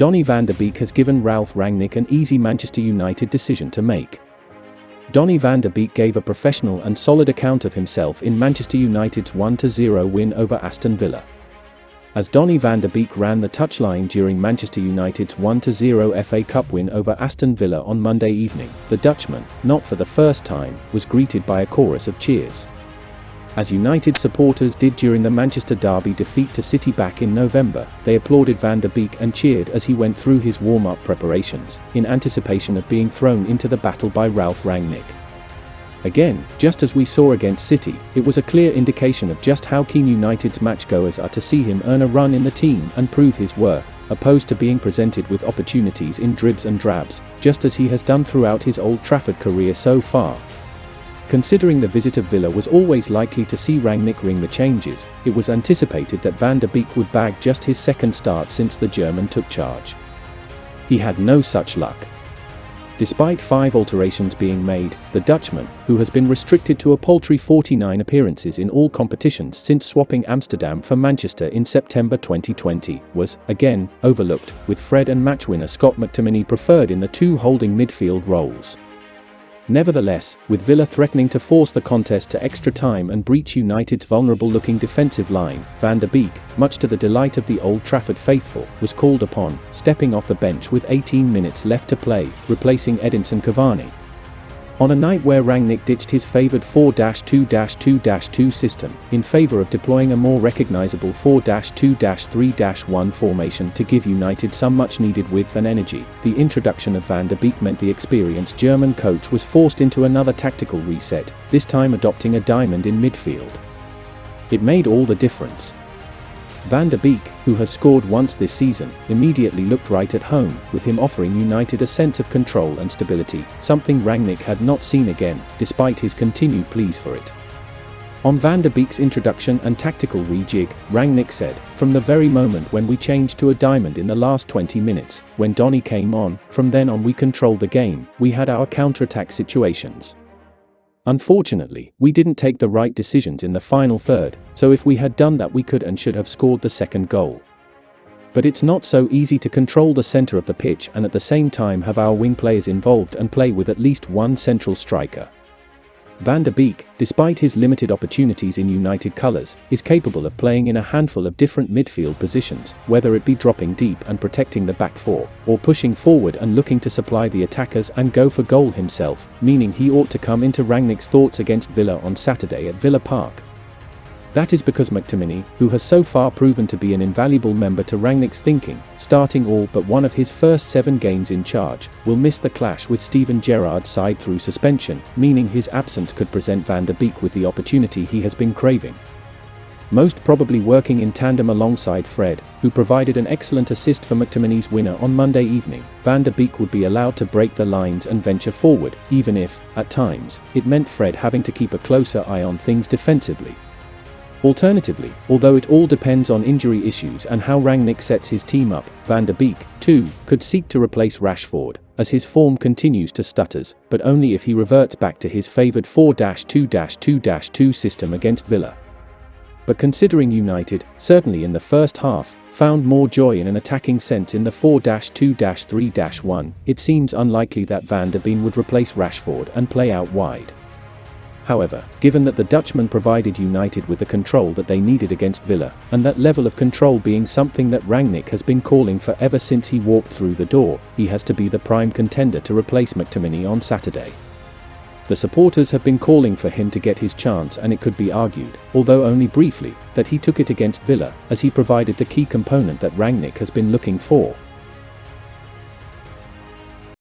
Donny Van De Beeg has given Ralf Rangnick an easy Manchester United decision to make. Donny Van De Beeg gave a professional and solid account of himself in Manchester United's 1-0 win over Aston Villa. As Donny Van De Beeg ran the touchline during Manchester United's 1-0 FA Cup win over Aston Villa on Monday evening, the Dutchman, not for the first time, was greeted by a chorus of cheers. As United supporters did during the Manchester derby defeat to City back in November, they applauded Van de Beek and cheered as he went through his warm-up preparations, in anticipation of being thrown into the battle by Ralf Rangnick. Again, just as we saw against City, it was a clear indication of just how keen United's match-goers are to see him earn a run in the team and prove his worth, opposed to being presented with opportunities in dribs and drabs, just as he has done throughout his Old Trafford career so far. Considering the visit of Villa was always likely to see Rangnick ring the changes, it was anticipated that Van de Beek would bag just his second start since the German took charge. He had no such luck. Despite 5 alterations being made, the Dutchman, who has been restricted to a paltry 49 appearances in all competitions since swapping Amsterdam for Manchester in September 2020, was, again, overlooked, with Fred and match winner Scott McTominay preferred in the two holding midfield roles. Nevertheless, with Villa threatening to force the contest to extra time and breach United's vulnerable-looking defensive line, Van de Beek, much to the delight of the Old Trafford faithful, was called upon, stepping off the bench with 18 minutes left to play, replacing Edinson Cavani. On a night where Rangnick ditched his favoured 4-2-2-2-2 system, in favour of deploying a more recognisable 4-2-3-1 formation to give United some much-needed width and energy, the introduction of Van de Beek meant the experienced German coach was forced into another tactical reset, this time adopting a diamond in midfield. It made all the difference. Van de Beek, who has scored once this season, immediately looked right at home, with him offering United a sense of control and stability, something Rangnick had not seen again, despite his continued pleas for it. On Van de Beek's introduction and tactical rejig, Rangnick said, "From the very moment when we changed to a diamond in the last 20 minutes, when Donny came on, from then on we controlled the game, we had our counter-attack situations. Unfortunately, we didn't take the right decisions in the final third, so if we had done that we could and should have scored the second goal. But it's not so easy to control the centre of the pitch and at the same time have our wing players involved and play with at least one central striker." Van de Beek, despite his limited opportunities in United colours, is capable of playing in a handful of different midfield positions, whether it be dropping deep and protecting the back four, or pushing forward and looking to supply the attackers and go for goal himself, meaning he ought to come into Rangnick's thoughts against Villa on Saturday at Villa Park. That is because McTominay, who has so far proven to be an invaluable member to Rangnick's thinking, starting all but one of his first 7 games in charge, will miss the clash with Steven Gerrard's side through suspension, meaning his absence could present Van de Beek with the opportunity he has been craving. Most probably working in tandem alongside Fred, who provided an excellent assist for McTominay's winner on Monday evening, Van de Beek would be allowed to break the lines and venture forward, even if, at times, it meant Fred having to keep a closer eye on things defensively. Alternatively, although it all depends on injury issues and how Rangnick sets his team up, Van de Beek, too, could seek to replace Rashford, as his form continues to stutter, but only if he reverts back to his favoured 4-2-2-2 system against Villa. But considering United, certainly in the first half, found more joy in an attacking sense in the 4-2-3-1, it seems unlikely that Van de Beek would replace Rashford and play out wide. However, given that the Dutchman provided United with the control that they needed against Villa, and that level of control being something that Rangnick has been calling for ever since he walked through the door, he has to be the prime contender to replace McTominay on Saturday. The supporters have been calling for him to get his chance, and it could be argued, although only briefly, that he took it against Villa, as he provided the key component that Rangnick has been looking for,